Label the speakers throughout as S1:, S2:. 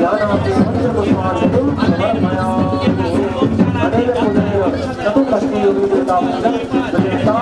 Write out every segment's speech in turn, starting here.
S1: ज्ञानापि मंत्रपुष्पाञ्जलिं समर्पयामि। अनेन पूजनेन चतुष्षष्टि योगिदेवतां प्रदेशां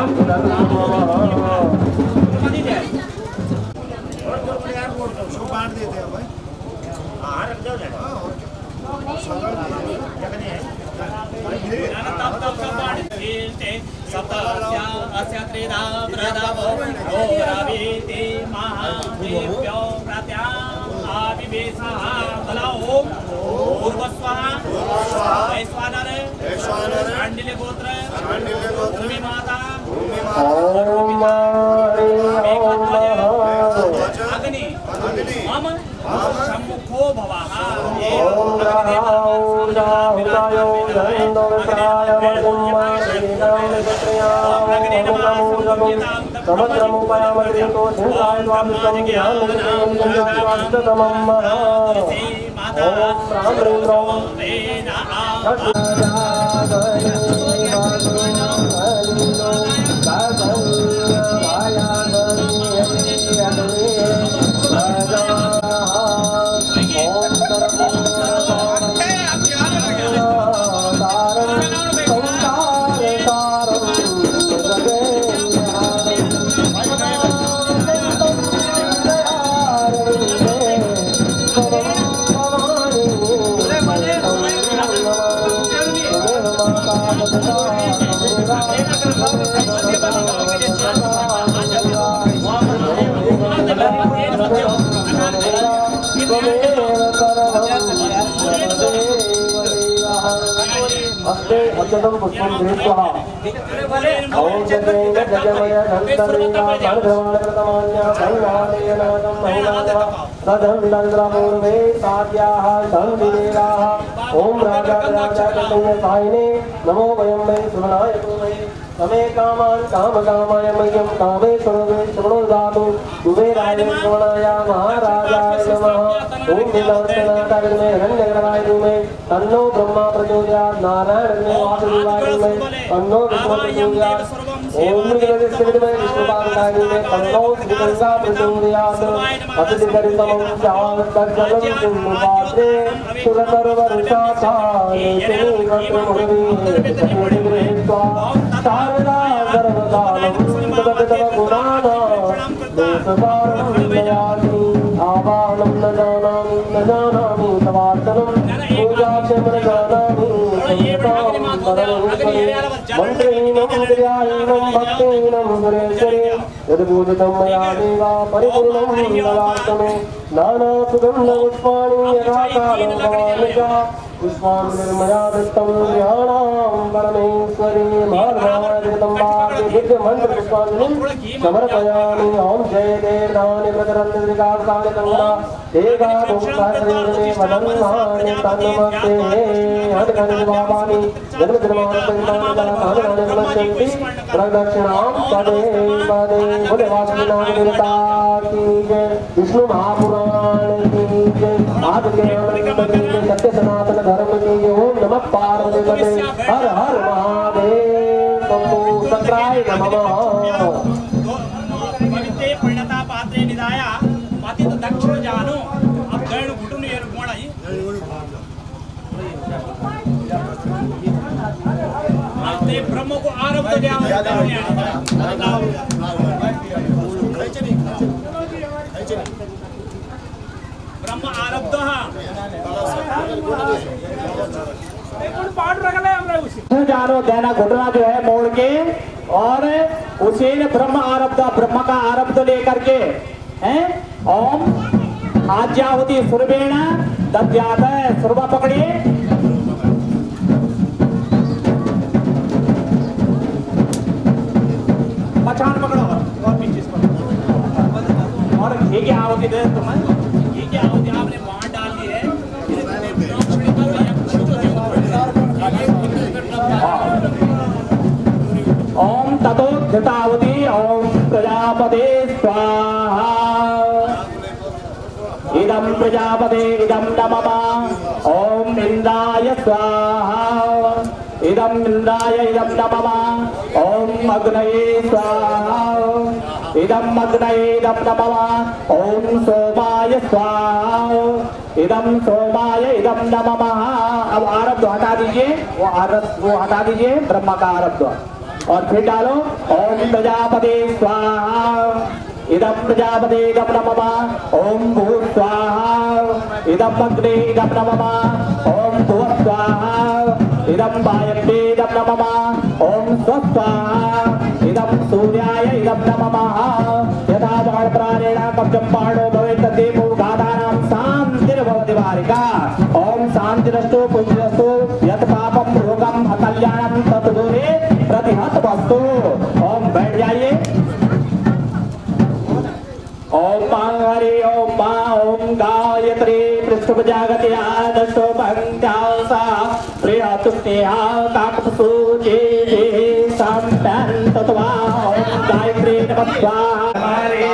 S1: अक्षतं पुष्पं धृत्वा ओम चन्द्रेण गजमय धन्तरीला सर्वमानकृतमान्या संगादेयनादं महिलाः तदन्तन्द्रपूर्वे साध्याः संविदेराः ओम राजाधिराजाकतयसायिने नमो वयं वै सुमनाय कुर्महे तमे कामान् कामकामाय मह्यं कामेश्वरो शृणुदातु कुबेराय श्रवणाय महाराजाय नमः ओम नीलांजनाकारिणे हिरण्यगर्भाय धूमे तन्नो ब्रह्मा प्रचोदयात् नारायणने वासुदेवाय धूमे तन्नो विष्णु प्रचोदयात् ओम नीलकण्ठस्मृतिमय विष्णुपादाय तन्नो श्रीगंगा प्रचोदयात् अतिकरितमं शान्तजलं सिंहपात्रे सुरतरवर्षाचारे श्रीमन्त्रमुरवे गृहीत्वा शारदा सर्वकालं तदपितव गुणानां देशपारं दयामि आवाहनं न जानामि तवार्चनं पूजाक्षेमं जानामि मन्त्रीनं क्रियाहीनं भक्तिहीनं सुरेश्वरे यद्पूजितं मया देवा परिपूर्णं ददातु नानासुगन्धपुष्पाणि यथाकालं भवामि च पुष्पाणि निर्मया दत्तं ध्यानां परमेश्वरी महाभारतं मंत्र पुष्पांजलिं समर्पयामि ओम जय देवानि प्रचरन्त्रिकासानि तंगना एका ओंकारने वदन्मानि तन्नमस्ते हरिकनि बाबानि जन्मजन्मान्तराणि नमस्ते प्रदक्षिणां पदे पदे बोले वासुदेव देवता की जय विष्णु महापुराण की जय आदि के सत्य सनातन धर्म की जय ओम नमः पार्वती पते हर हर महादेव शंभो सत्राय नमः
S2: पवित्रे परिणता पात्रे निदाया पातित दक्षिण जानो अब गण घुटुन एर गोणाई ते ब्रह्म को आरब्ध ब्रह्म आरब्ध
S3: जानो देना घुटना जो है मोड़ के और उसे ब्रह्म आरब्ध ब्रह्म का आरब्ध लेकर के हैं ओम आज्यावती सुरवेण दद्यात सुरवा पकड़िए मचान पकड़ो और पीछे और घी की आहुति दे तुम्हें घी की आहुति आपने वहां डालनी है ओम ततो धृतावती ओम प्रजापते स्वाहा इदं प्रजापते इदं नमः ओम इंद्राय स्वाहा इदं इंद्राय इदं नमः ओम अग्नये स्वाहा इदं अग्नये इदं नमः ओम सोमाय स्वाहा इदम सोमाय इदम नमः। अब आरब्ध हटा दीजिए, वो हटा दीजिए, ब्रह्मा का आरब्ध और फिर डालो ओम प्रजापते स्वाहा इदम प्रजापते इदम नमः। ओम भूः स्वाहा इदम अग्ने इदम नमः। ओम भुवः स्वाहा इदम वायव्ये इदम नमः। ओम स्वः स्वाहा इदम सूर्याय इदम नमः। यथा बाणप्राणेन कवचं पाणो भवेत् तद्देवो गादानां शान्तिर्भवति वारिका। ओम शान्तिरस्तु पुण्यरस्तु यत् पापं रोगं अकल्याणं तत् दूरे प्रतिहतमस्तु। ओम बैठ जाइए। ओम हरि ओम मा ओम गायत्री पृष्ठ जागति आदशो पंचासा प्रियतुष्टेहा काकपसूजे संपन्न तत्वा ओम गायत्री नमः स्वाहा। हरे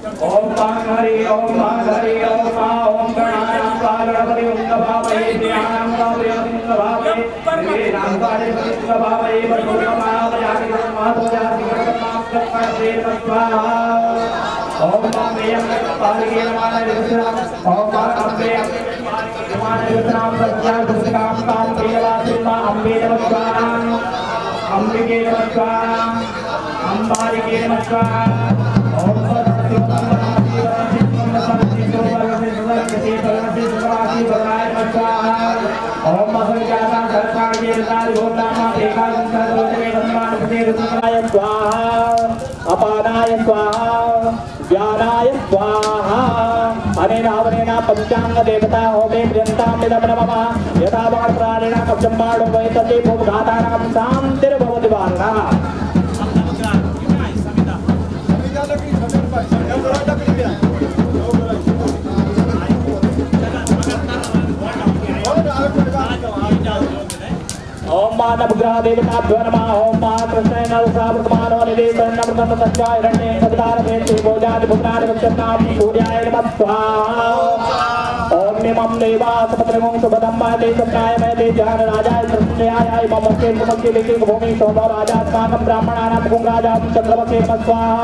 S3: ओम पांगरी ओम पांगरी ओम मा ओम गणानां गणपति उंगभावये ध्यानं गौरवंगभावये वीरांगारे उंगभावये वरुणमावयाति महाभोजाति कर्माक्षपते स्वाहा ओम मामेयं पालिके नमः विष्णुराम ओम अम्बे नमः विष्णुराम सत्या दुष्काम काम प्रियवासिमा अम्बे नमः स्वाहा अम्बिके नमः स्वाहा अम्बालिके नमः स्वाहा ओम अपानाय स्वाहा ज्ञानाय स्वाहा अनेन हवनेन पंचांग देवता होमे प्रियंतां निदम नमः यथा प्राणेन कवचं बाणो वै तथे भूमघातानां शान्तिर्भवति वारणः ओम मानव ग्रह देवताभ्यो नमः ओम महाकृष्णाय नरसावर्तमानो निवेशनमृतं तस्याय रण्ये सदारभेति भोजानि भुवनानि वक्षतां सूर्याय नमः स्वाहा ओम निमं देवासपत्रगुं सुभदं महते सत्याय महते जहान राजाय कृष्णयाय मम के मुमके लेके भूमि शोभा राजात्माकं ब्राह्मणानां गुंगाजां चंद्रमसे नमः स्वाहा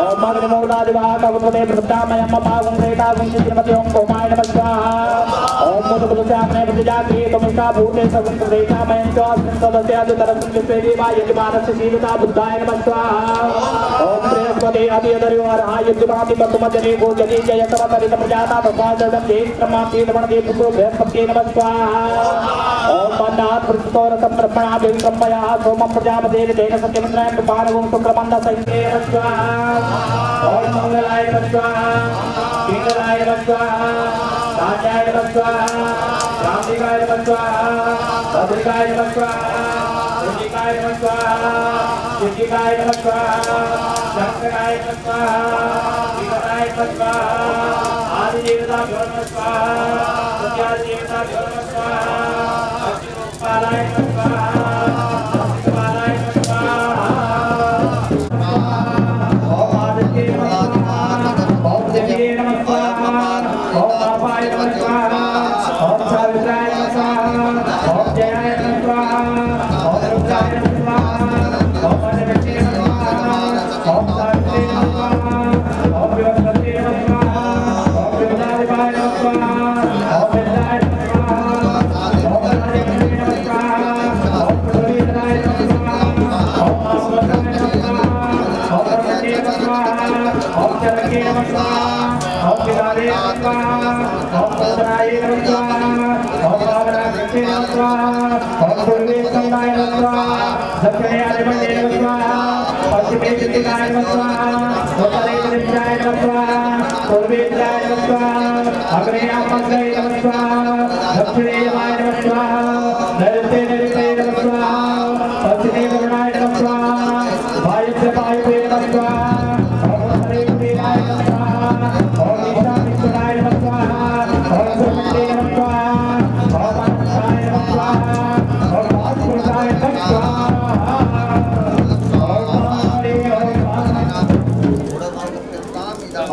S3: ओम अग्निमूर्धादिवाहकवृते वृद्धामयं ममागुं रेतागुं श्रीमति ओम ओमाय नमः स्वाहा ओम मुदुपदस्याग्ने प्रतिजाग्रे तमिषा भूते सर्वं प्रदेशामयं च सदस्यादितरसं विश्वेदेवा यजमानस्य सीलता बुद्धाय नमः स्वाहा ओम बृहस्पति अभियदर्यो अर्हा युद्धमाति बतुमजने गोजने जयतवतरित प्रजाता प्रभाजनं देवक्रमातीतमणदे पुत्रो बृहस्पति नमः स्वाहा ओम मन्नाथ वृत्तोरसं ब्रह्मणा देवक्रमयः सोमं प्रजापतेन तेन सत्यमन्द्राय कृपाणगुं शुक्रमन्द संख्ये नमः स्वाहा ओम मंगलाय नमः स्वाहा पिंगलाय नमः स्वाहा राजाय नमः स्वाहा रामदिगाय नमः स्वाहा भद्रिकाय नमः स्वाहा ऋषिकाय नमः स्वाहा शिशिकाय नमः स्वाहा शंकराय नमः स्वाहा विकटाय नमः स्वाहा आदिदेवताभ्यो नमः स्वाहा सत्यादिदेवताभ्यो नमः स्वाहा अच्युतपालाय नमः स्वाहा अच्युतपालाय नमः स्वाहा ओम आदित्य नमः स्वाहा ओम देवी नमः स्वाहा ओम पापाय नमः स्वाहा ओम सावित्राय नमः स्वाहा ओम जयाय नमः स्वाहा ओम रुद्राय नमः स्वाहा ओम अनवट्टे नमः स्वाहा ओम सावित्रे नमः स्वाहा ओम विवस्वते नमः स्वाहा ओम विमलादिवाय नमः स्वाहा ओम विद्याय नमः स्वाहा ओम राजगणे नमः स्वाहा ओम प्रवीणाय नमः स्वाहा ओम मासवताय नमः स्वाहा ओम प्रवटे नमः स्वाहा ओम चरके नमः स्वाहा ओम विदारे नमः स्वाहा ओम सदनाय नमः स्वाहा ओम भावनाकृते नमः स्वाहा ओम पूर्वेशनाय नमः स्वाहा दक्षिणे आदिमन्ये नमः स्वाहा पश्चिमे चित्तिकाय नमः स्वाहा उत्तरे दक्षिणाय नमः स्वाहा पूर्वे दिशाय नमः स्वाहा अग्ने आमग्ने नमः स्वाहा दक्षिणे यमाय नमः स्वाहा नैऋत्ये नैऋत्ये नमः स्वाहा पश्चिमे वरुणाय नमः स्वाहा वायुव्ये वायुवे नमः स्वाहा ओम उत्तरे उत्तराय नमः स्वाहा ओम ईशान्ये नमः स्वाहा ओम सुमते नमः स्वाहा ओम अनंताय नमः स्वाहा ओम वासुदेवाय नमः स्वाहा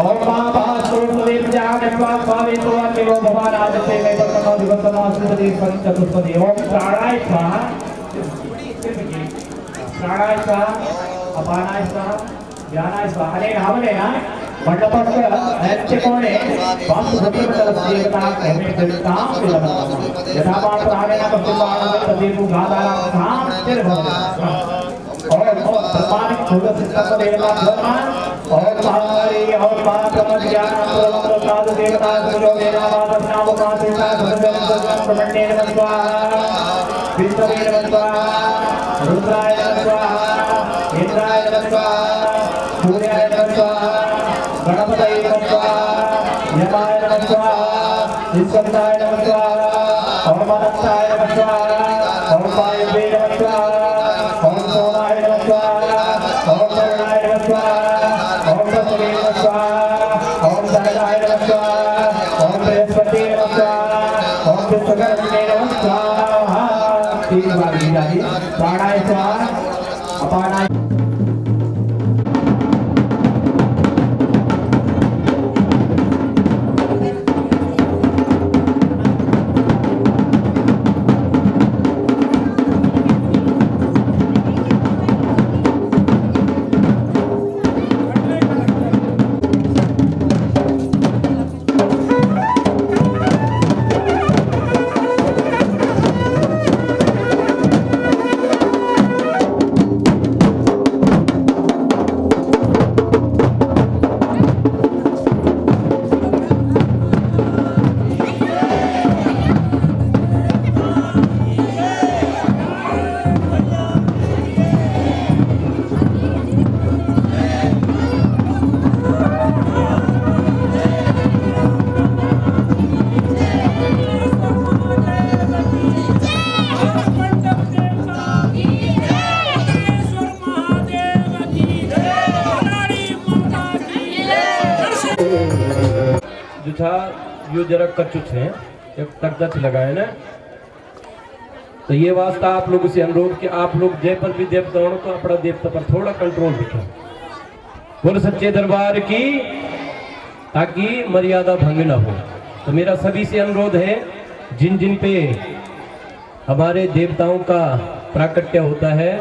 S3: ओम महाभासुरदेव जाने स्वामी तो अकेलो भगवान आदित्य में परमो दिवसमो सुपति चतुष्पदी ओम प्राणाय स्वाहा प्राणाय स्वाहा अपानाय स्वाहा ज्ञानाय स्वाहा अनेन हवनेन मंडपस्य नैत्यकोणे वासुदेवता हेमे देवतां विलमनं यथा प्राणेन पश्चिमाणं तदेव गादानां शान्तिर्भवति ओम प्रमाणिक भूत सिद्धत्व देवता भगवान ओम महारी ओम महाप्रज्ञानं प्रमोदाद देवता सुरो वेदावादं नाम कांतिता सुरजनं ब्रह्मण्ये नमः स्वाहा विष्णवे नमः स्वाहा रुद्राय नमः स्वाहा इंद्राय नमः स्वाहा सूर्याय नमः स्वाहा गणपतये नमः स्वाहा यमाय नमः स्वाहा विश्वनाय नमः स्वाहा ओम अनंताय नमः स्वाहा ओम वायुवे नमः स्वाहा ओम सोमाय नमः स्वाहा ओम वरुणाय नमः स्वाहा ओम वसुवे नमः स्वाहा ओम धनदाय नमः स्वाहा ओम बृहस्पति नमः स्वाहा ओम विश्वकर्मणे नमः स्वाहा तीन बार प्राणाय स्वाहा अपानाय
S4: जो था यो जरा कच्चुच है, एक तक लगाए ना, तो ये वास्ता आप लोगों से अनुरोध कि आप लोग जय पर भी देवता हो तो अपना देवता पर थोड़ा कंट्रोल रखें। बोल सच्चे दरबार की, ताकि मर्यादा भंग न हो। तो मेरा सभी से अनुरोध है, जिन जिन पे हमारे देवताओं का प्राकट्य होता है,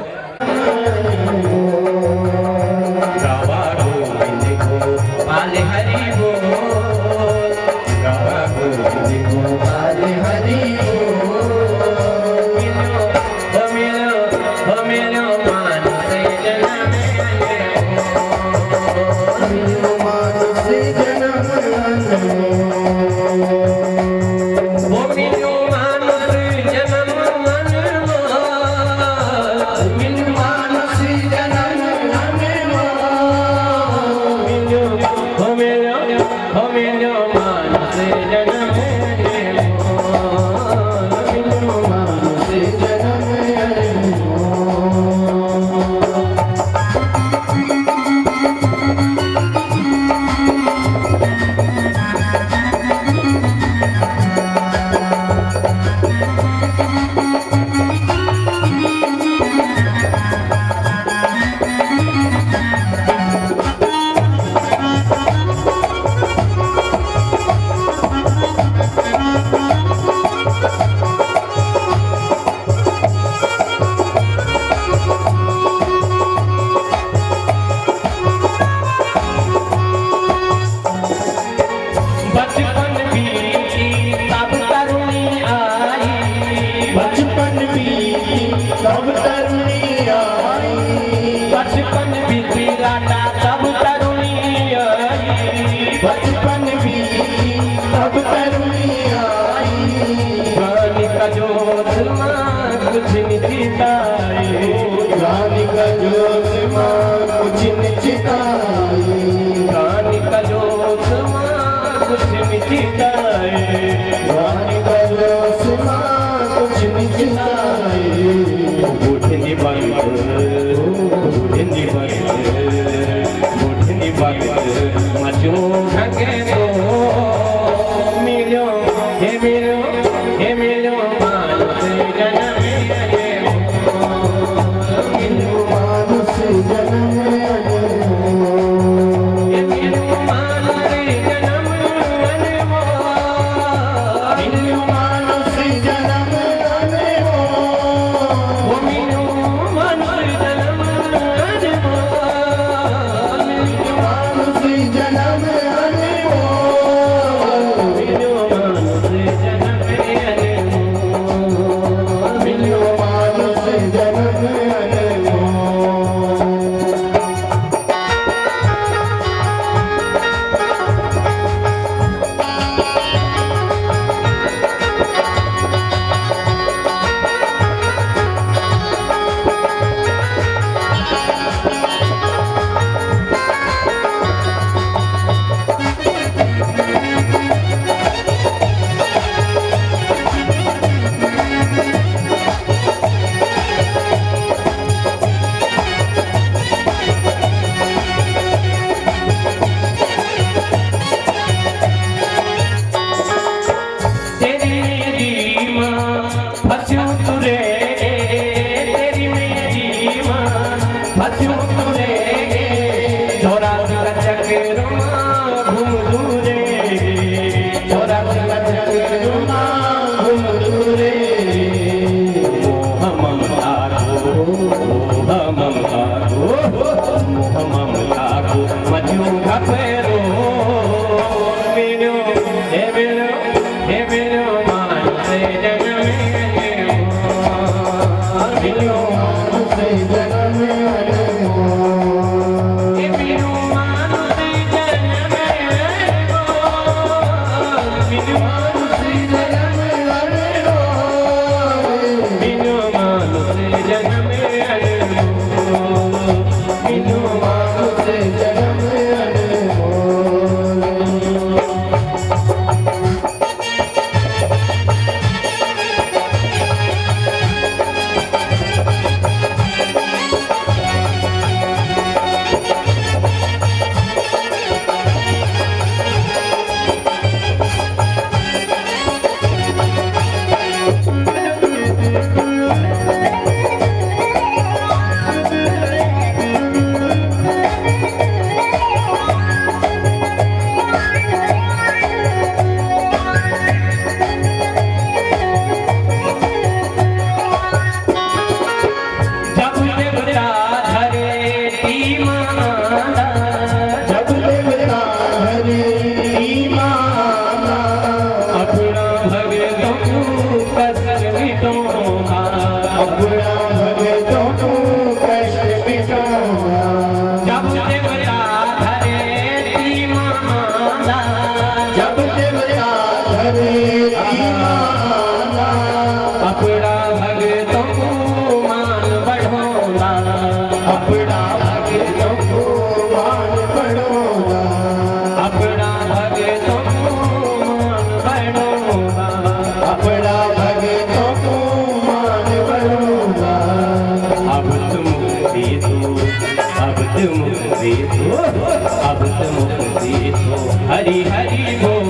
S4: हरि हरि बोल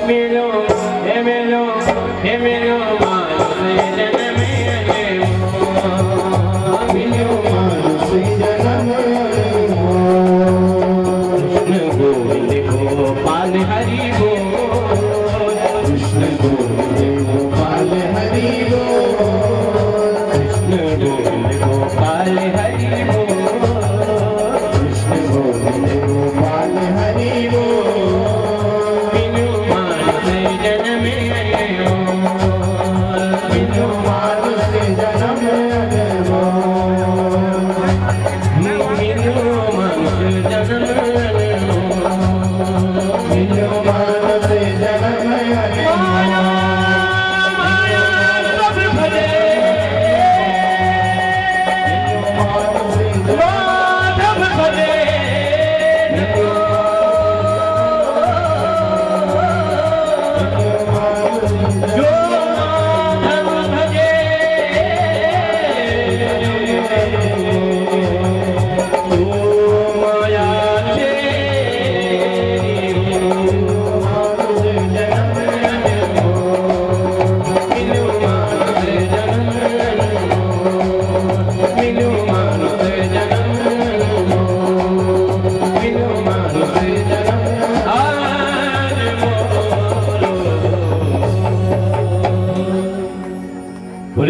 S4: मिलो हे मिलो हे मिलो मानस जन्म मिलो मानस जन्म कृष्ण गोविंद गोपाल हरि बोल कृष्ण गोविंद गोपाल हरि बोल कृष्ण गोविंद गोपाल हरि बोल कृष्ण गोविंद गोपाल हरि बोल बिनु मानस जन्म बिनु मानस जन्म बिनु मानस जन्म बिनु मानस जन्म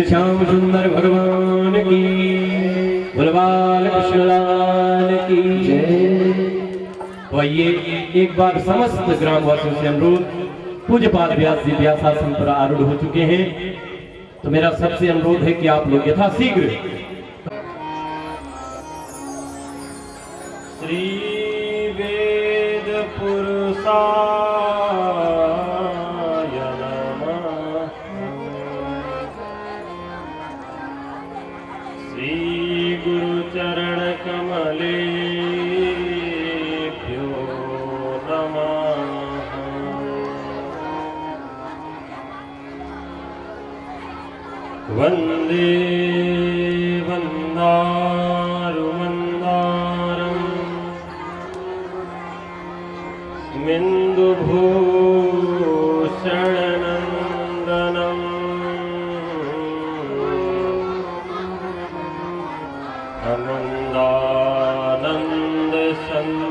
S4: श्याम सुंदर भगवान की बलवाल कृष्णलाल की जय। तो आइए एक बार समस्त ग्रामवासियों से अनुरोध, पूज्यपाद व्यास जी व्यासासन पर आरूढ़ हो चुके हैं, तो मेरा सबसे अनुरोध है कि आप लोग यथाशीघ्र श्री वेद पुरुषाय नमः श्री गुरु चरण कमलेभ्यो नमः। वंदे वंदारुमंदारम् मिन्दुभूषणनन्दनम्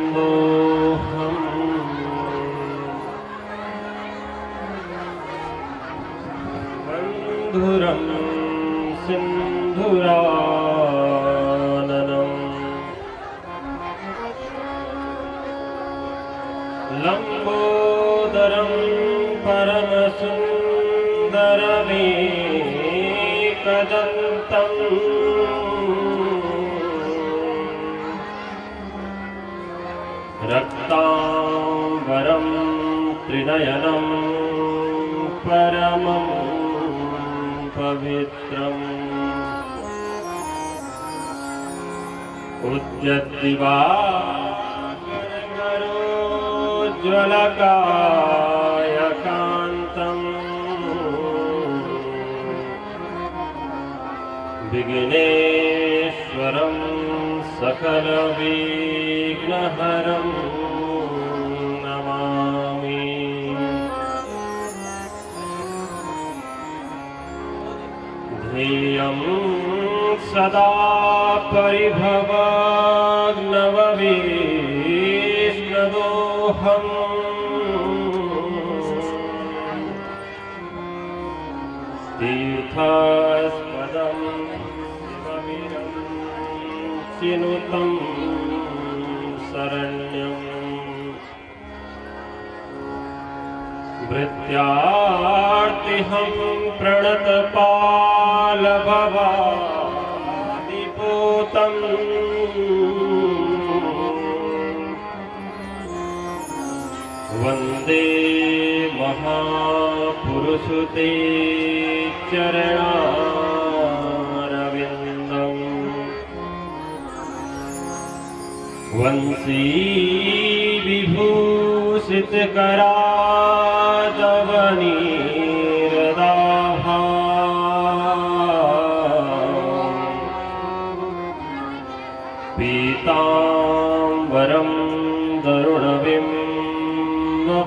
S4: आनन्दानन्दसन्दोहम् बन्धुरं सिन्धुराननम् लम्बोदरं परमसुन्दरमेकदन्तम् रक्तांबरं त्रिनयनं परमं पवित्रम् उद्यद्दिवाकरज्वलकायकान्तम् विघ्नेश्वरं सकलविघ्नहरं नमामि। ध्येयं सदा परिभवग्नवविष्णदोहम् तीर्थास्पदं शिवमिदं चिनुतं शरण्यम् भृत्यार्तिहं प्रणतपालभवादिपूतम् वन्दे महापुरुषते चरणारविन्दम् वंशी विभूषितकरादवनीरदाहा पीताम्बरं दरुणविम्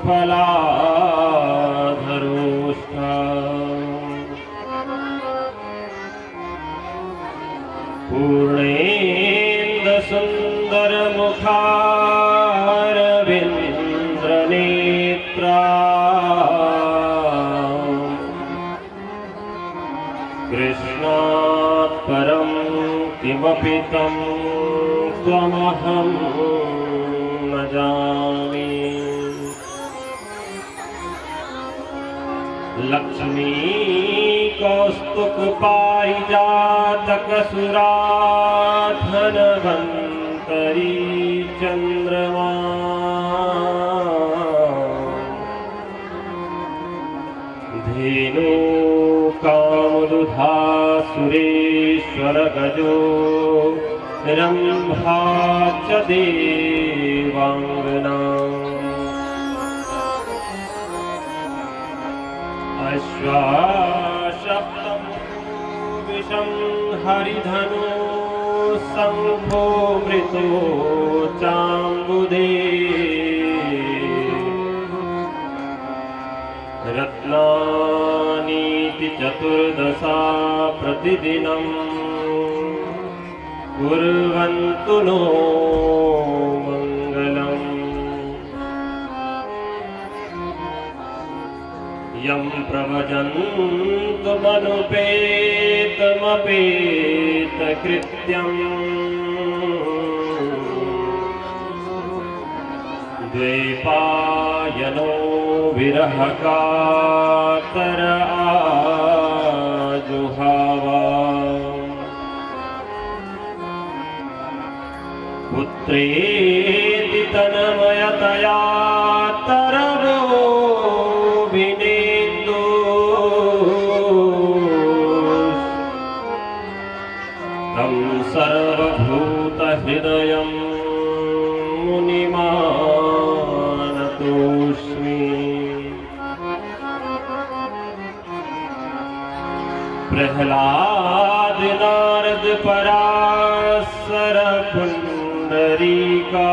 S5: फलाधरोष्ठ पूर्णेन्दुसुन्दरमुखारविन्द्रनेत्रा कृष्णात् परं किमपि तं त्वमहं न जामि। लक्ष्मी कौस्तुकपारिजातकसुराधनवन्तरी चन्द्रमा धेनु कामदुधा सुरेश्वर गजो रंभा च देवांगना अश्वाशब्दं हरिधनु शंभो मृतो चाम्बुदे रत्नानीति चतुर्दशा प्रतिदिनं कुर्वन्तु नो मङ्गलम्। यं प्रवजन्तमनुपेतमपेतकृत्यम् द्वैपायनो विरहकातर आजुहावा पुत्रेति तन्मयतया तरवोभिनेन्दु तं सर्वभूतहृदयं मुनिमानतोऽस्मि। प्रह्लाद नारद पराशर पुंडरीका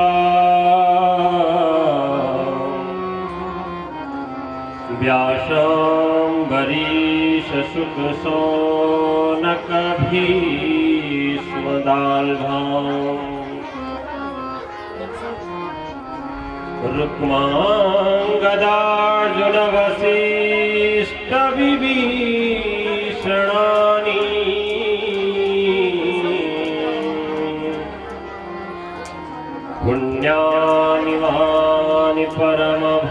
S5: व्यासाम्बरीश शुक शौनक भीष्म दाल्भाम् रुक्माङ्गदार्जुन वसिष्ठ विभीषणानि पुण्यानि मानि परमभागवतं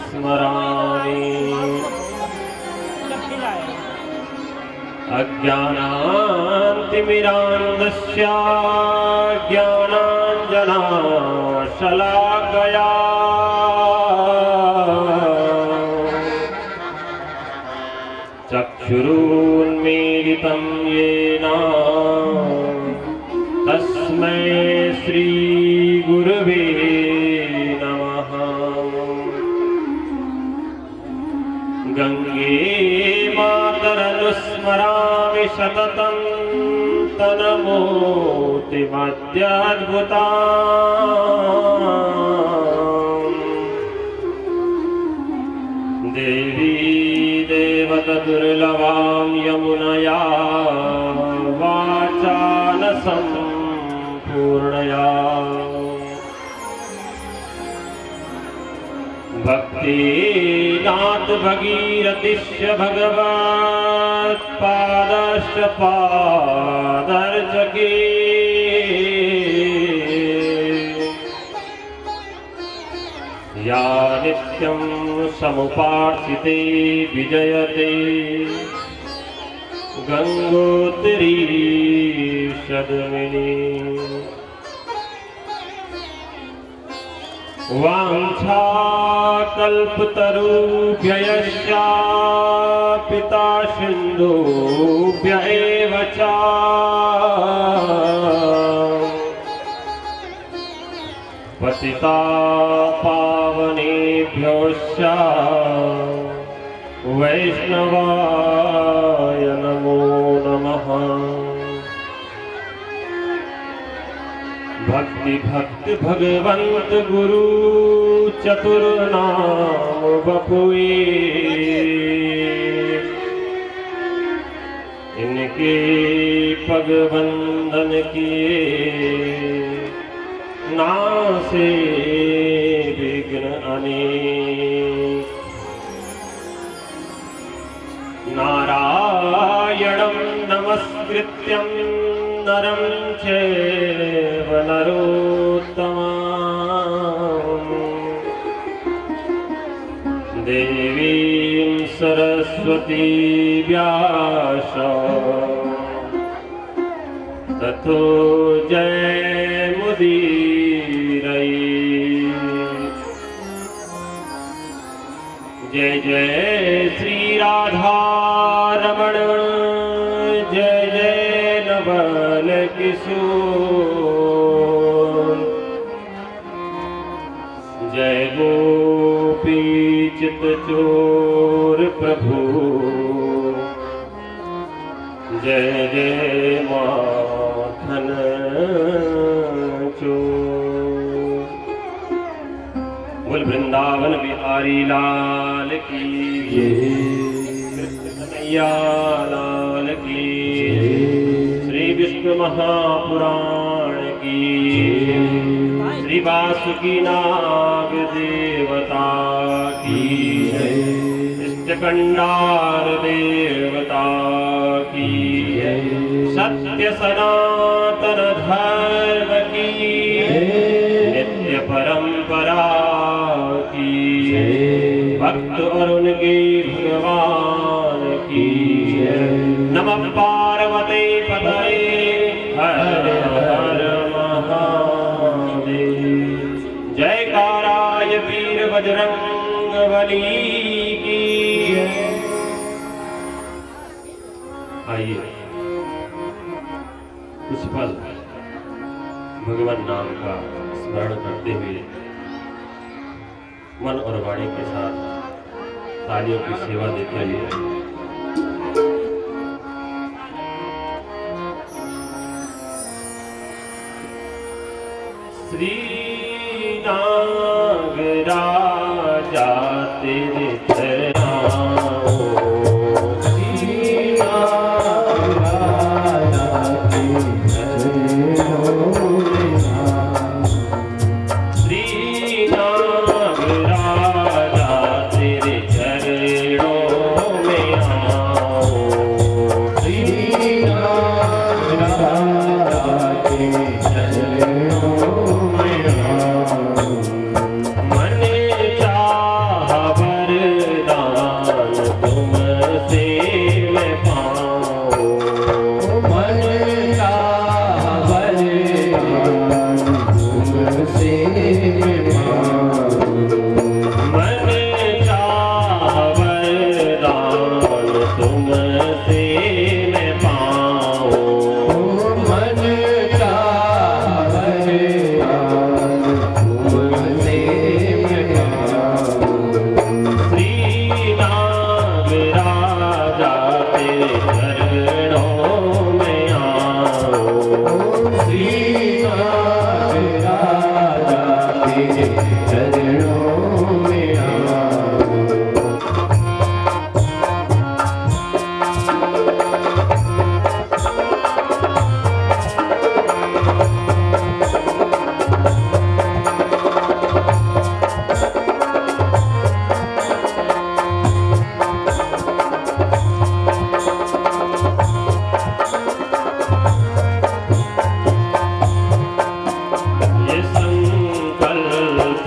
S5: स्मरामि। अज्ञानान्तिमिरान्धस्य ज्ञानाञ्जनाशलाकया चक्षुरुन्मीलितं येन तस्मै श्रीगुरवे नमः। गंगे मातरनुस्मरामि सततं तनमोतिमद्याद्भुता देवी देवतदुर्लभां यमुनया वाचा न सम्पूर्णया भक्तिनाथ भगीरथिश्च भगवत्पादश्च पादर्चके या नित्यं समुपार्थिते विजयते गंगोत्तरी सद्मिनी। वाञ्छाकल्पतरुभ्यश्च पिता सिन्धुभ्य एव च पतिता पावनेभ्योश्च वैष्णवाय नमो नमः। भक्त अति भक्त भगवंत गुरु चतुर नाम बपुए, इनके पग बंधन किए नासे विघ्न अनेक। नारायणं नमस्कृत्यं नरं चैव नरोत्तमं देवीं सरस्वती व्यासं ततो जयमुदीरये। जय जय श्री राधा रमण, जय जय नवल किशोर, जय गोपी चित चोर प्रभु, जय जय माखन चोर। बोल वृंदावन बिहारी लाल की जय, कृष्ण कन्हैया लाल की जय, श्री विष्णु महापुराण की जय, श्री वासुकी नाग देवता की जय, इष्टकंडार देवता की जय, सत्य सनातन धर्म की नित्य परंपरा की जय, भक्त और उनके भगवान की जय। नमः पार्वती पतये हर हर महादेव। जयकाराय वीर बजरंग बली की जय। आइए कुछ पल भगवान नाम का स्मरण करते हुए मन और वाणी के साथ तालियों की सेवा देते हुए श्री नागराजा तेरे चरणों, श्री नागराजा तेरे चरणों में आओ, श्री नागराजा तेरे चरणों में आओ, श्री नागराजा तेरे चरणों में आओ। मन चाह वरदान तुमसे मैं पाऊं, मन चाह वरदान तुमसे मैं पाऊं, मन चाह वरदान तुमसे मैं पाऊं, मन चाह वरदान तुमसे मैं पाऊं। श्री नागराजा तेरे चरणों में आओ, श्री नागराजा तेरे चरणों में आओ। ये संकल्प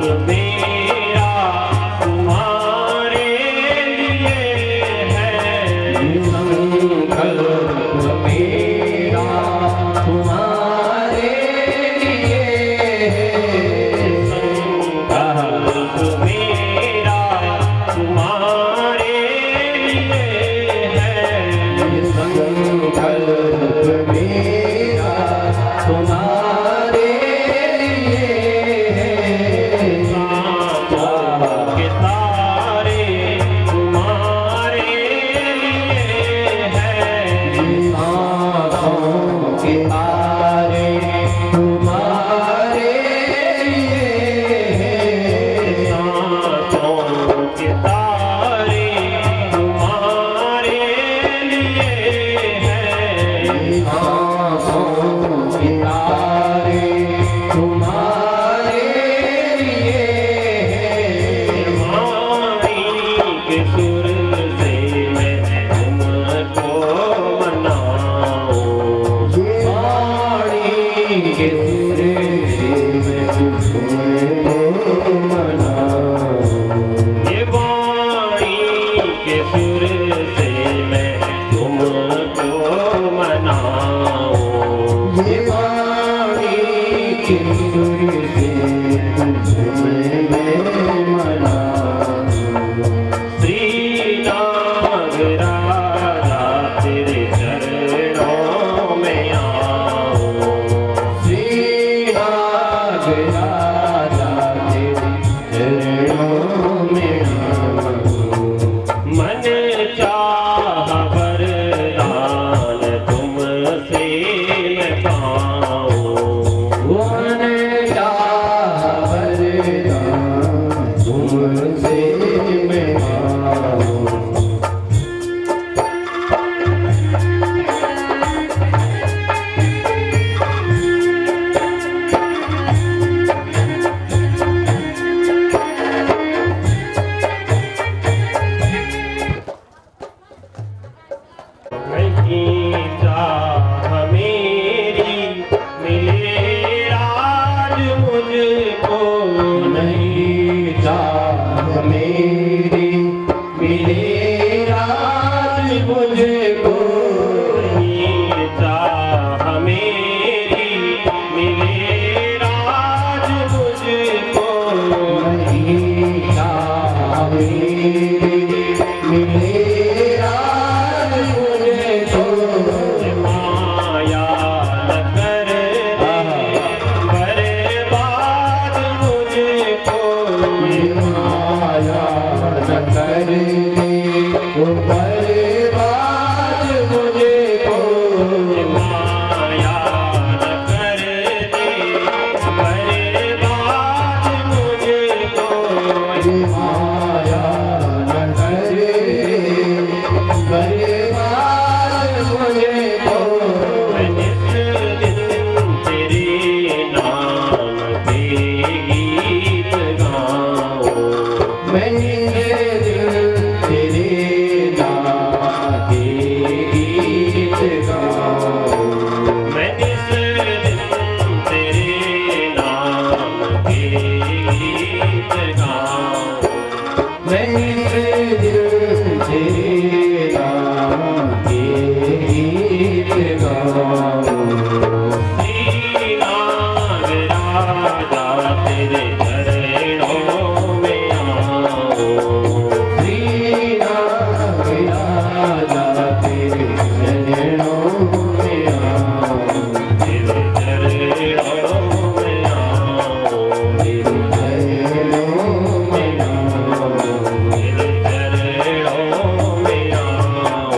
S1: राजा तेरे चरणों में
S5: मन चाह वरदान तुमसे मैं पाऊं।
S1: मन चाह वरदान तुमसे मैं पाऊं।
S5: नहीं चाह मेरी मिले राज मुझको।
S1: नहीं चाह मेरी मिले राज मुझको।
S5: नहीं चाह मेरी मिले राज मुझको।
S1: नहीं चाह मेरी मिले राज मुझको।
S5: माया न कर बर्बाद मुझको।
S1: माया न कर वो बर्बाद मुझको।
S5: माया न कर बर्बाद मुझको।
S1: माया न करे बर्बाद मुझको।
S5: मैं नित दिन तेरे नाम के गीत गाऊं।
S1: मैं दिल तेरे नाम के गीत गाऊं।
S5: मैं नित दिन तेरे नाम के गीत गाऊं।
S1: मैं दिल तेरे नाम के गीत गाऊं।
S5: श्री नाग राजा तेरे चरणों में आऊं।
S1: श्री नाग राजा तेरे चरणों में आऊं।
S5: तेरे चरणों में आऊं।
S1: तेरे चरणों में आऊं।
S5: तेरे चरणों में आऊं।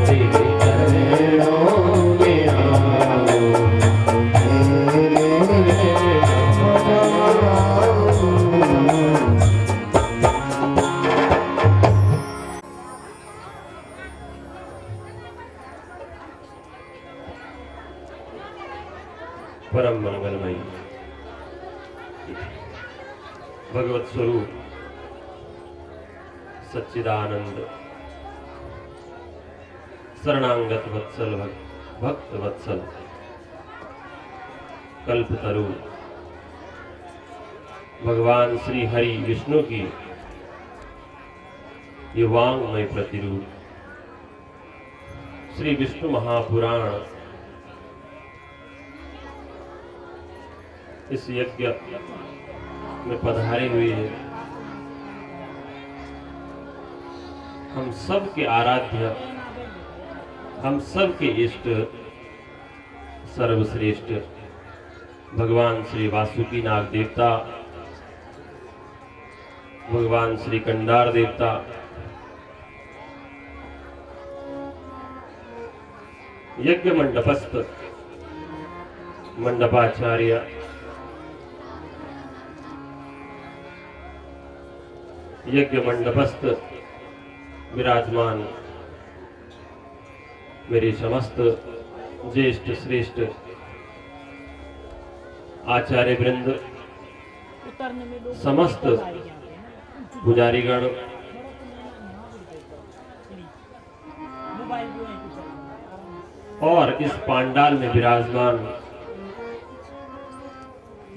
S1: तेरे चरणों में आऊं।
S5: परम मंगलमयी भगवत स्वरूप सच्चिदानंद शरणांगत वत्सल भक्त वत्सल कल्पतरु भगवान श्री हरि विष्णु की ये वांगमय प्रतिरूप श्री विष्णु महापुराण इस यज्ञ में पधारे हुए हम सब के आराध्य, हम सब के इष्ट सर्वश्रेष्ठ भगवान श्री वासुकी नाग देवता, भगवान श्री कंडार देवता, यज्ञ मंडपस्थ मंडपाचार्य, यज्ञ मंडपस्थ विराजमान मेरे समस्त ज्येष्ठ श्रेष्ठ आचार्य वृंद, समस्त पुजारीगण, और इस पांडाल में विराजमान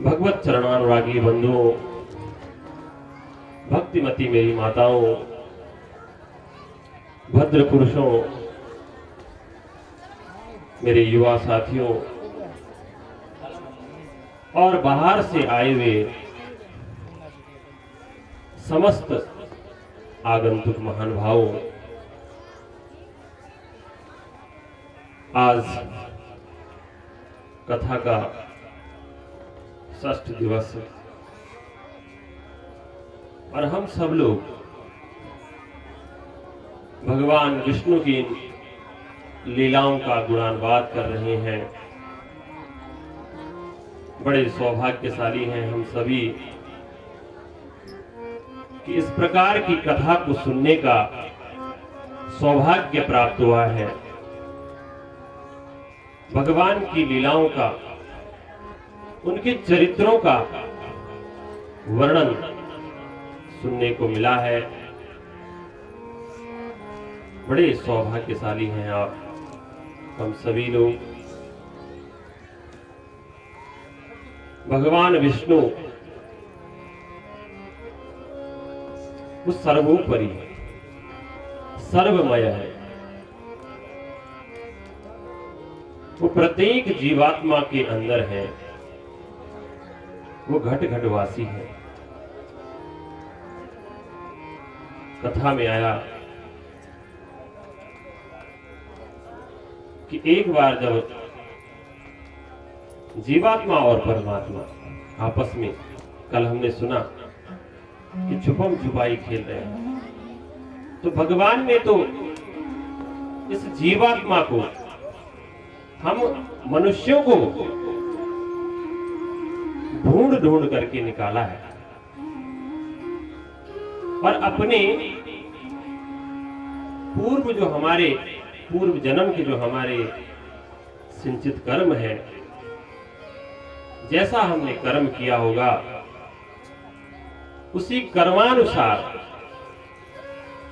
S5: भगवत चरणानुरागी बंधुओं, भक्तिमती मेरी माताओं, भद्र पुरुषों, मेरे युवा साथियों और बाहर से आए हुए समस्त आगंतुक महानुभावों, आज कथा का षष्ठ दिवस और हम सब लोग भगवान विष्णु की लीलाओं का गुणानुवाद कर रहे हैं। बड़े सौभाग्यशाली हैं हम सभी कि इस प्रकार की कथा को सुनने का सौभाग्य प्राप्त हुआ है। भगवान की लीलाओं का, उनके चरित्रों का वर्णन सुनने को मिला है। बड़े सौभाग्यशाली हैं आप हम सभी लोग। भगवान विष्णु वो सर्वोपरि है, सर्वमय है। वो प्रत्येक जीवात्मा के अंदर है। वो घट घटवासी है। कथा में आया कि एक बार जब जीवात्मा और परमात्मा आपस में, कल हमने सुना कि छुपम छुपाई खेल रहे हैं, तो भगवान ने तो इस जीवात्मा को, हम मनुष्यों को ढूंढ ढूंढ करके निकाला है और अपने पूर्व जन्म के जो हमारे सिंचित कर्म है, जैसा हमने कर्म किया होगा उसी कर्मानुसार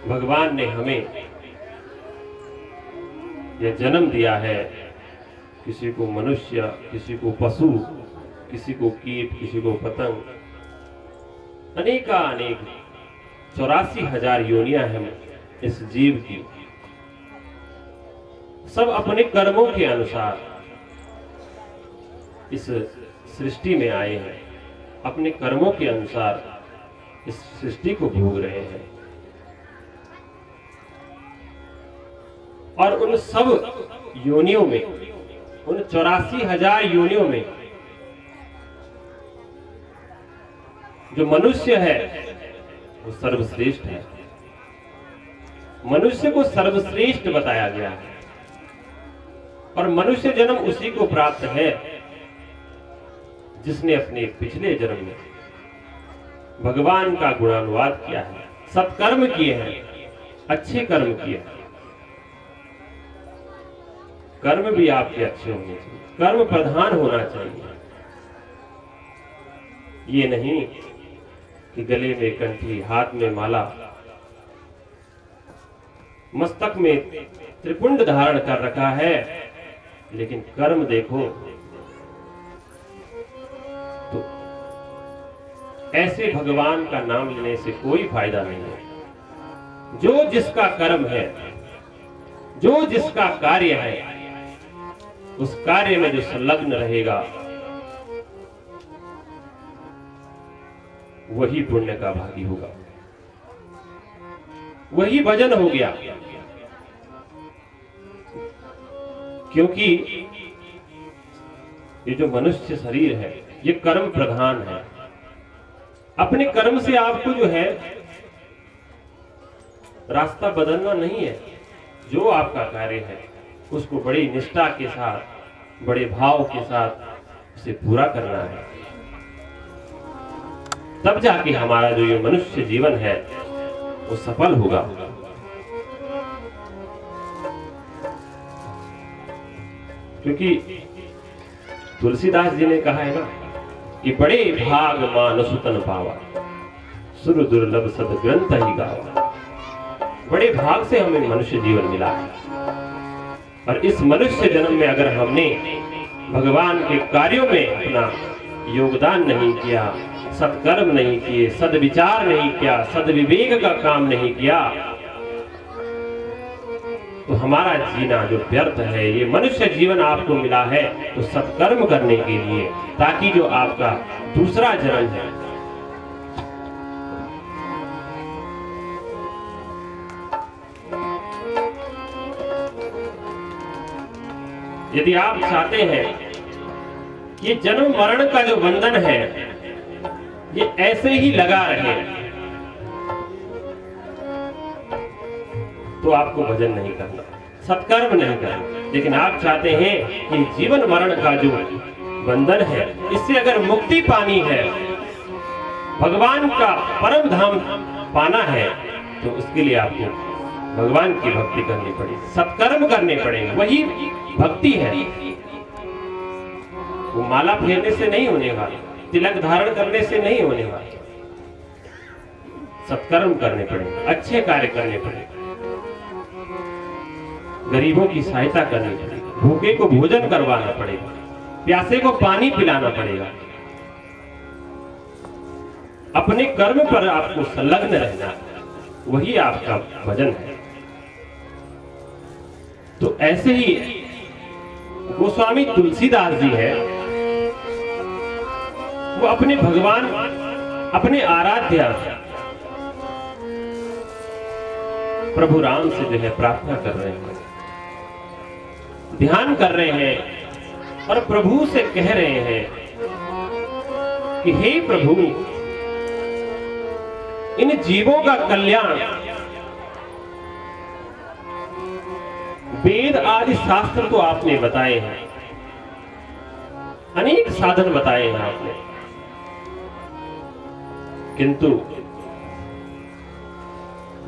S5: भगवान ने हमें यह जन्म दिया है। किसी को मनुष्य, किसी को पशु, किसी को कीट, किसी को पतंग, अनेक 84,000 योनियां हैं इस जीव की। सब अपने कर्मों के अनुसार इस सृष्टि में आए हैं, अपने कर्मों के अनुसार इस सृष्टि को भोग रहे हैं। और उन सब योनियों में, उन 84,000 योनियों में जो मनुष्य है वो सर्वश्रेष्ठ है। मनुष्य को सर्वश्रेष्ठ बताया गया है और मनुष्य जन्म उसी को प्राप्त है जिसने अपने पिछले जन्म में भगवान का गुणानुवाद किया है, सत्कर्म किए हैं, अच्छे कर्म किए हैं। कर्म भी आपके अच्छे होने चाहिए, कर्म प्रधान होना चाहिए। ये नहीं कि गले में कंठी, हाथ में माला, मस्तक में त्रिपुंड धारण कर रखा है, लेकिन कर्म देखो तो ऐसे भगवान का नाम लेने से कोई फायदा नहीं है। जो जिसका कर्म है, जो जिसका कार्य है, उस कार्य में जो संलग्न रहेगा वही पुण्य का भागी होगा, वही भजन हो गया। क्योंकि ये जो मनुष्य शरीर है ये कर्म प्रधान है। अपने कर्म से आपको जो है रास्ता बदलना नहीं है। जो आपका कार्य है उसको बड़ी निष्ठा के साथ, बड़े भाव के साथ उसे पूरा करना है। तब जाके हमारा जो ये मनुष्य जीवन है वो सफल होगा। क्योंकि तुलसीदास जी ने कहा है ना कि बड़े भाग मान सुतन पावा, सुर दुर्लभ सद ग्रंथ ही गावा। बड़े भाग से हमें मनुष्य जीवन मिला है और इस मनुष्य जन्म में अगर हमने भगवान के कार्यों में अपना योगदान नहीं किया, सत्कर्म नहीं किए, सद्विचार नहीं किया, सद्विवेक का काम नहीं किया, तो हमारा जीना जो व्यर्थ है। ये मनुष्य जीवन आपको मिला है तो सत्कर्म करने के लिए, ताकि जो आपका दूसरा जन्म है यदि आप चाहते हैं ये जन्म मरण का जो बंधन है ये ऐसे ही लगा रहे तो आपको भजन नहीं करना, सत्कर्म नहीं करना। लेकिन आप चाहते हैं कि जीवन मरण का जो बंधन है इससे अगर मुक्ति पानी है, भगवान का परम धाम पाना है, तो उसके लिए आपको भगवान की भक्ति करनी पड़ेगी, सत्कर्म करने पड़ेंगे। वही भक्ति है। वो माला फेरने से नहीं होने वाला, तिलक धारण करने से नहीं होने वाला। सत्कर्म करने पड़ेंगे, अच्छे कार्य करने पड़ेंगे, गरीबों की सहायता करनी पड़ेगी, भूखे को भोजन करवाना पड़ेगा, प्यासे को पानी पिलाना पड़ेगा। अपने कर्म पर आपको संलग्न रहना, वही आपका भजन है। तो ऐसे ही गोस्वामी तुलसीदास जी है, वो अपने भगवान, अपने आराध्य प्रभु राम से जो है प्रार्थना कर रहे हैं, ध्यान कर रहे हैं और प्रभु से कह रहे हैं कि हे प्रभु, इन जीवों का कल्याण वेद आदि शास्त्र तो आपने बताए हैं, अनेक साधन बताए हैं आपने, किंतु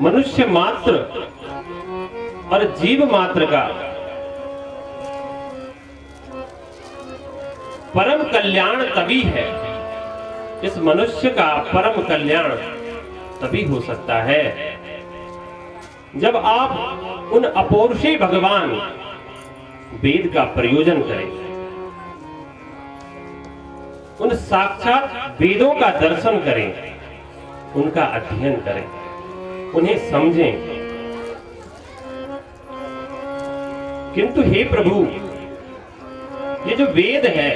S5: मनुष्य मात्र और जीव मात्र का परम कल्याण तभी है, इस मनुष्य का परम कल्याण तभी हो सकता है जब आप उन अपौरुषेय भगवान वेद का प्रयोजन करें, उन साक्षात वेदों का दर्शन करें, उनका अध्ययन करें, उन्हें समझें। किंतु हे प्रभु, ये जो वेद है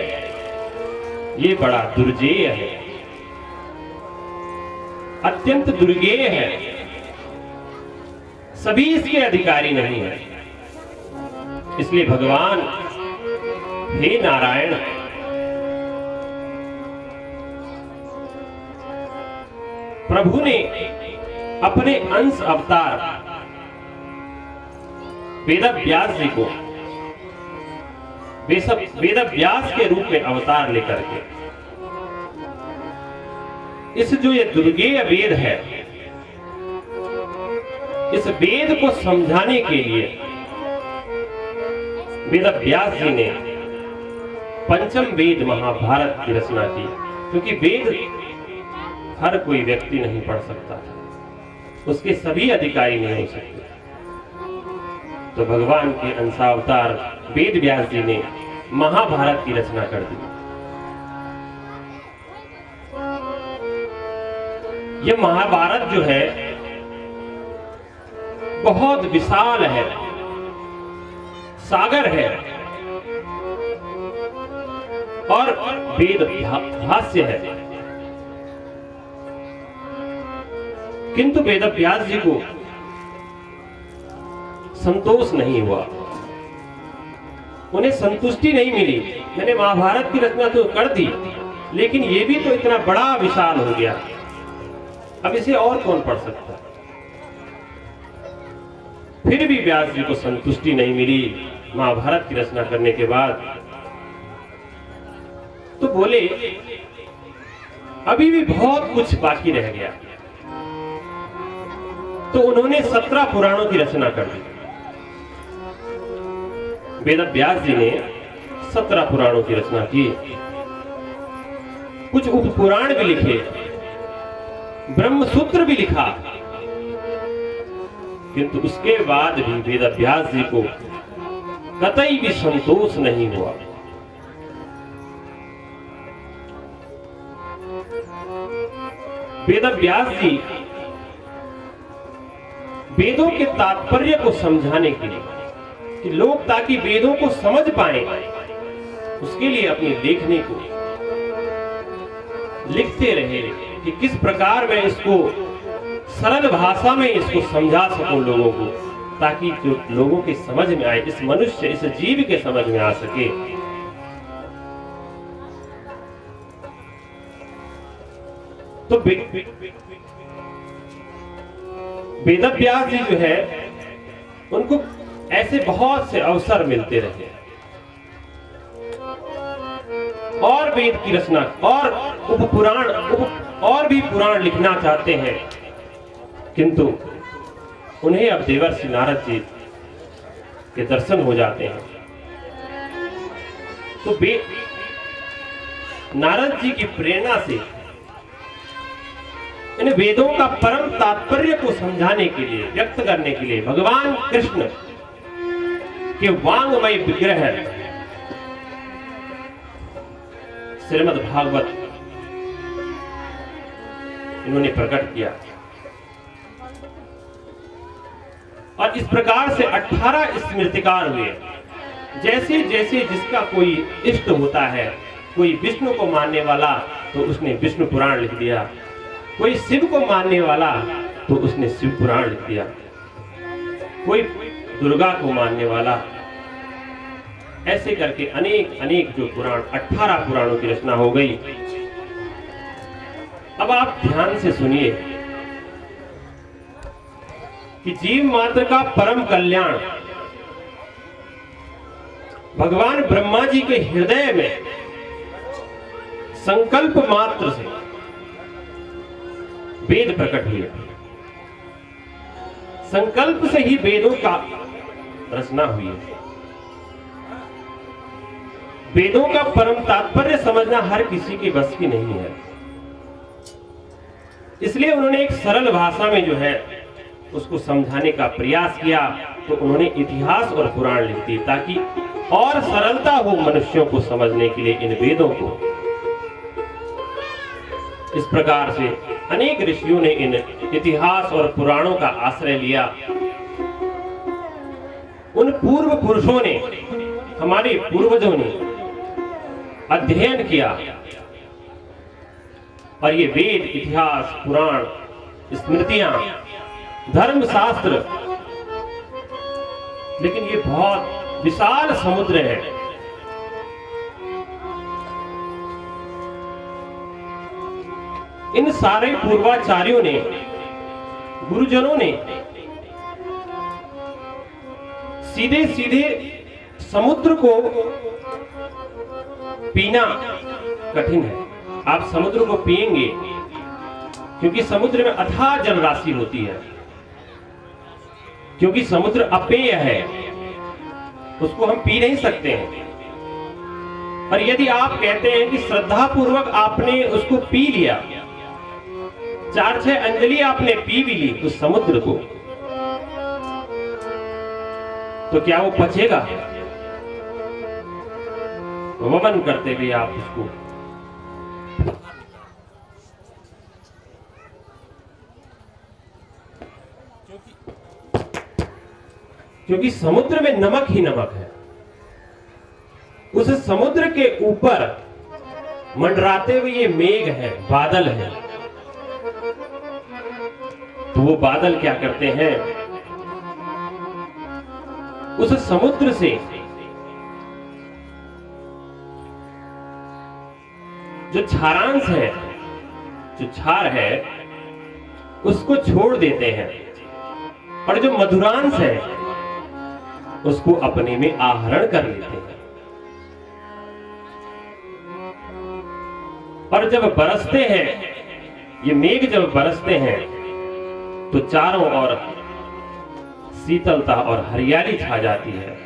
S5: ये बड़ा दुर्जेय है, अत्यंत दुर्गेय है, सभी इसके अधिकारी नहीं है। इसलिए भगवान, हे नारायण, प्रभु ने अपने अंश अवतार वेदव्यास जी को वेदव्यास के रूप में अवतार लेकर के इस जो ये दुर्गेय वेद है, इस वेद को समझाने के लिए वेदव्यास जी ने पंचम वेद महाभारत की रचना की। क्योंकि वेद हर कोई व्यक्ति नहीं पढ़ सकता, उसके सभी अधिकारी नहीं हो सकते। तो भगवान के अंशावतार वेद व्यास जी ने महाभारत की रचना कर दी। यह महाभारत जो है बहुत विशाल है, सागर है और वेद भाष्य है। किंतु वेदव्यास जी को संतोष नहीं हुआ, उन्हें संतुष्टि नहीं मिली। मैंने महाभारत की रचना तो कर दी, लेकिन यह भी तो इतना बड़ा विशाल हो गया, अब इसे और कौन पढ़ सकता। फिर भी व्यास जी को संतुष्टि नहीं मिली महाभारत की रचना करने के बाद। तो बोले अभी भी बहुत कुछ बाकी रह गया। तो उन्होंने 17 पुराणों की रचना कर दी। वेदव्यास जी ने 17 पुराणों की रचना की, कुछ उपपुराण भी लिखे, ब्रह्मसूत्र भी लिखा। किंतु उसके बाद भी वेदव्यास जी को कतई भी संतोष नहीं हुआ। वेदव्यास जी वेदों के तात्पर्य को समझाने के लिए, कि लोग ताकि वेदों को समझ पाए, उसके लिए अपने लेखनी को लिखते रहे कि किस प्रकार मैं इसको सरल भाषा में इसको समझा सकूं लोगों को, ताकि जो लोगों के समझ में आए, इस मनुष्य, इस जीव के समझ में आ सके। तो वेदव्यास जी जो है उनको ऐसे बहुत से अवसर मिलते रहे और वेद की रचना और उपपुराण और भी पुराण लिखना चाहते हैं, किंतु उन्हें अब देवर्षि नारद जी के दर्शन हो जाते हैं। तो नारद जी की प्रेरणा से इन वेदों का परम तात्पर्य को समझाने के लिए, व्यक्त करने के लिए भगवान कृष्ण के वांगमय विग्रह श्रीमद् भागवत इन्होंने प्रकट किया। और इस प्रकार से 18 स्मृतिकार हुए। जैसे जैसे जिसका कोई इष्ट होता है, कोई विष्णु को मानने वाला तो उसने विष्णु पुराण लिख दिया, कोई शिव को मानने वाला तो उसने शिव पुराण लिख दिया, कोई दुर्गा को मानने वाला, ऐसे करके अनेक अनेक जो पुराण 18 पुराणों की रचना हो गई। अब आप ध्यान से सुनिए कि जीव मात्र का परम कल्याण भगवान ब्रह्मा जी के हृदय में संकल्प मात्र से वेद प्रकट हुए। संकल्प से ही वेदों का रचना हुई है। वेदों का परम तात्पर्य समझना हर किसी के बस की नहीं है, इसलिए उन्होंने एक सरल भाषा में जो है उसको समझाने का प्रयास किया। तो उन्होंने इतिहास और पुराण लिख दिए ताकि और सरलता हो मनुष्यों को समझने के लिए इन वेदों को। इस प्रकार से अनेक ऋषियों ने इन इतिहास और पुराणों का आश्रय लिया। उन पूर्व पुरुषों ने, हमारे पूर्वजों ने अध्ययन किया और ये वेद, इतिहास, पुराण, स्मृतियां, धर्मशास्त्र, लेकिन ये बहुत विशाल समुद्र है। इन सारे पूर्वाचार्यों ने, गुरुजनों ने सीधे सीधे समुद्र को पीना कठिन है। आप समुद्र को पिएंगे क्योंकि समुद्र में अथाह जल राशि होती है, क्योंकि समुद्र अपेय है, उसको हम पी नहीं सकते हैं। और यदि आप कहते हैं कि श्रद्धा पूर्वक आपने उसको पी लिया, 4-6 अंजलि आपने पी भी ली उस समुद्र को, तो क्या वो पचेगा? वमन करते भी आप उसको, क्योंकि समुद्र में नमक ही नमक है। उस समुद्र के ऊपर मंडराते हुए ये मेघ है, बादल है। तो वो बादल क्या करते हैं, उस समुद्र से जो क्षारांश है, जो क्षार है, उसको छोड़ देते हैं और जो मधुरांश है उसको अपने में आहरण कर लेते हैं। और जब बरसते हैं, ये मेघ जब बरसते हैं तो चारों ओर शीतलता और हरियाली छा जाती है।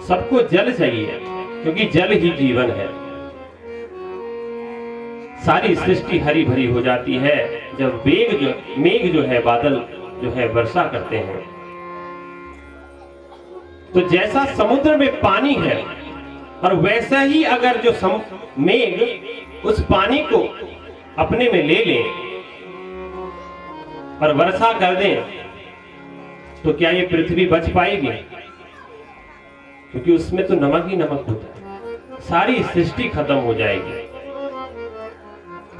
S5: सबको जल चाहिए क्योंकि जल ही जीवन है। सारी सृष्टि हरी भरी हो जाती है जब मेघ जो है, बादल जो है वर्षा करते हैं। तो जैसा समुद्र में पानी है और वैसा ही अगर जो मेघ उस पानी को अपने में ले ले और वर्षा कर दे, तो क्या ये पृथ्वी बच पाएगी? क्योंकि उसमें तो नमक ही नमक होता है। सारी सृष्टि खत्म हो जाएगी,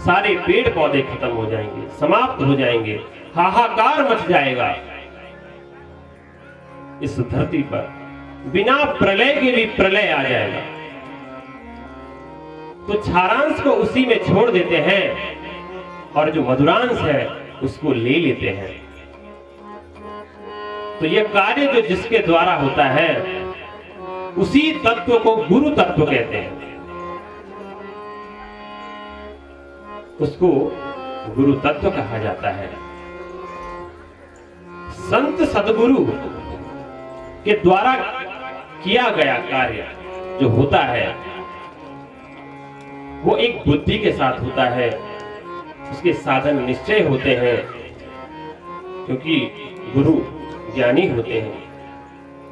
S5: सारे पेड़ पौधे खत्म हो जाएंगे, समाप्त हो जाएंगे, हाहाकार मच जाएगा इस धरती पर। बिना प्रलय के भी प्रलय आ जाएगा। तो क्षारांश को उसी में छोड़ देते हैं और जो मधुरांश है उसको ले लेते हैं। तो यह कार्य जो जिसके द्वारा होता है उसी तत्व को गुरु तत्व कहते हैं, उसको गुरु तत्व कहा जाता है। संत सदगुरु के द्वारा किया गया कार्य जो होता है वो एक बुद्धि के साथ होता है, उसके साधन निश्चय होते हैं, क्योंकि गुरु ज्ञानी होते हैं,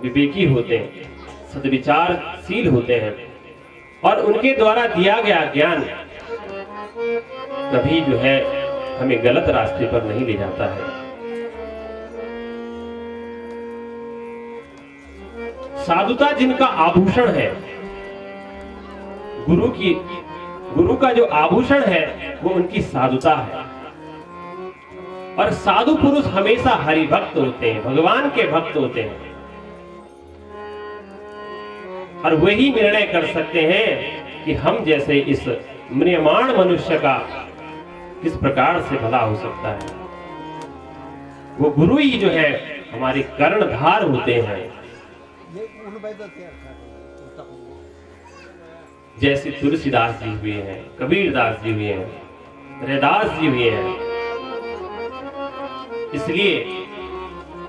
S5: विवेकी होते हैं, सद्विचारशील होते हैं और उनके द्वारा दिया गया ज्ञान कभी जो है हमें गलत रास्ते पर नहीं ले जाता है। साधुता जिनका आभूषण है, गुरु का जो आभूषण है वो उनकी साधुता है। और साधु पुरुष हमेशा हरि भक्त होते हैं, भगवान के भक्त होते हैं और वही निर्णय कर सकते हैं कि हम जैसे इस म्रियमाण मनुष्य का किस प्रकार से भला हो सकता है। वो गुरु ही जो है हमारे कर्णधार होते हैं। जैसे तुलसीदास जी हुए हैं, कबीरदास जी हुए हैं, रैदास जी हुए हैं। इसलिए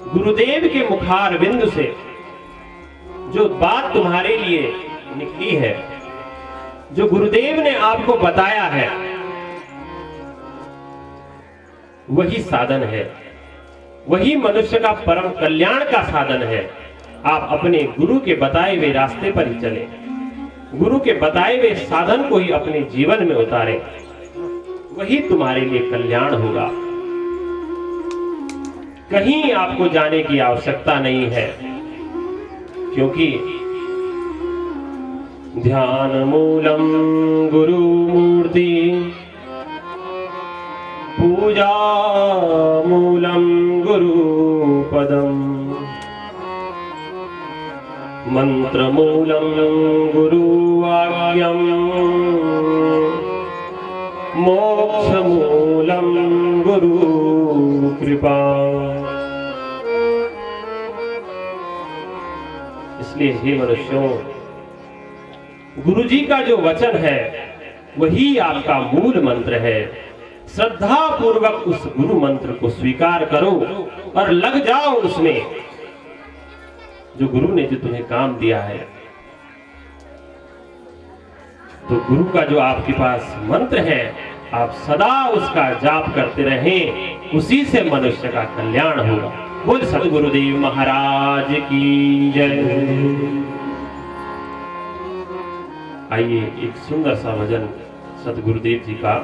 S5: गुरुदेव के मुखारविंद से जो बात तुम्हारे लिए निकली है, जो गुरुदेव ने आपको बताया है, वही साधन है, वही मनुष्य का परम कल्याण का साधन है। आप अपने गुरु के बताए हुए रास्ते पर ही चले, गुरु के बताए हुए साधन को ही अपने जीवन में उतारें, वही तुम्हारे लिए कल्याण होगा। कहीं आपको जाने की आवश्यकता नहीं है, क्योंकि ध्यान मूलम गुरु मूर्ति, पूजा मूलम गुरु पदम, मंत्र मूलम गुरु आज्ञम, मोक्ष मूलम गुरु कृपा। इसलिए हे मनुष्यों, गुरु जी का जो वचन है वही आपका मूल मंत्र है। श्रद्धा पूर्वक उस गुरु मंत्र को स्वीकार करो और लग जाओ उसमें, जो गुरु ने जो तुम्हें काम दिया है। तो गुरु का जो आपके पास मंत्र है, आप सदा उसका जाप करते रहें, उसी से मनुष्य का कल्याण होगा। बोल सतगुरुदेव महाराज की जय। आइए एक सुंदर सा भजन सतगुरुदेव जी का